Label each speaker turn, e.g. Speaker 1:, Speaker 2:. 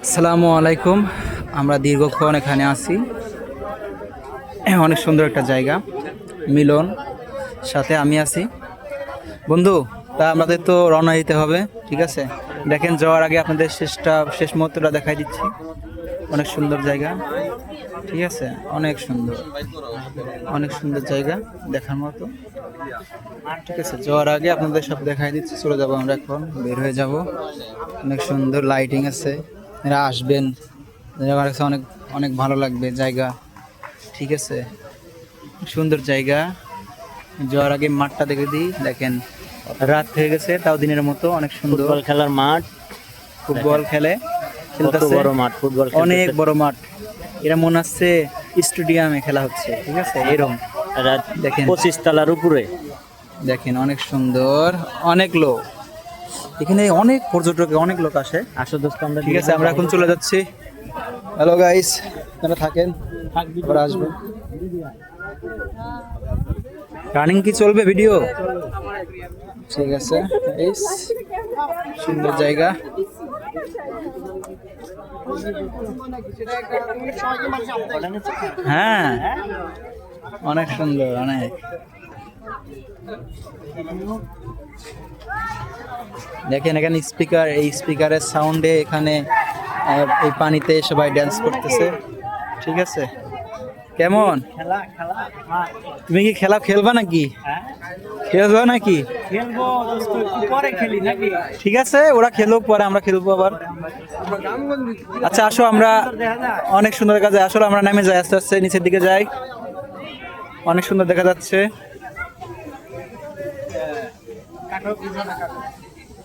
Speaker 1: আসসালামু আলাইকুম। আমরা দীর্ঘক্ষণ এখানে আছি। অনেক সুন্দর একটা জায়গা। মিলন সাথে আমি আছি। বন্ধু, তা আমাদের তো রওনা দিতে হবে, ঠিক আছে? দেখেন, যাওয়ার আগে আপনাদের শেষ মুহূর্তটা দেখাই দিচ্ছি। অনেক সুন্দর জায়গা, ঠিক আছে? অনেক সুন্দর, অনেক সুন্দর জায়গা দেখার মতো, ঠিক আছে? যাওয়ার আগে আপনাদের সব দেখাই দিচ্ছি। চলে যাবো আমরা, এখন বের হয়ে যাব। অনেক সুন্দর লাইটিং আছে, এরা আসবেন, আমার কাছে অনেক অনেক ভালো লাগবে জায়গা, ঠিক আছে? সুন্দর জায়গা। যাওয়ার আগে মাঠটা দেখে দিই। দেখেন, রাত হয়ে গেছে, তাও দিনের মতো অনেক সুন্দর।
Speaker 2: ফুটবল খেলার মাঠ,
Speaker 1: ফুটবল খেলতেছে,
Speaker 2: বড় মাঠ, ফুটবল
Speaker 1: অনেক বড় মাঠ। এরা মনে হচ্ছে স্টেডিয়ামে খেলা হচ্ছে, ঠিক আছে? এরকম দেখেন,
Speaker 2: 25 তলার উপরে।
Speaker 1: দেখেন অনেক সুন্দর, অনেক লোক এখানে, অনেক পর্যটক, অনেক লোক আসে।
Speaker 2: আসো দোস্ত, আমরা
Speaker 1: ঠিক আছে, আমরা এখন চলে যাচ্ছি। হ্যালো গাইস, আপনারা থাকেন, আবার আসবেন। রানিং কি চলবে ভিডিও? ঠিক আছে, এই সুন্দর জায়গা। হ্যাঁ, অনেক সুন্দর, অনেক। দেখেন এখানে স্পিকার, এই স্পিকারের সাউন্ডে এখানে এই পানিতে সবাই ড্যান্স করতেছে, ঠিক আছে? কেমন? তুমি কি খেলবা নাকি? খেলবা নাকি? ঠিক আছে, ওরা খেলুক, পরে আমরা খেলবো আবার। আচ্ছা আসো, আমরা অনেক সুন্দর কাজে, আসলে আমরা নেমে যাই, আস্তে আস্তে নিচের দিকে যাই। অনেক সুন্দর দেখা যাচ্ছে।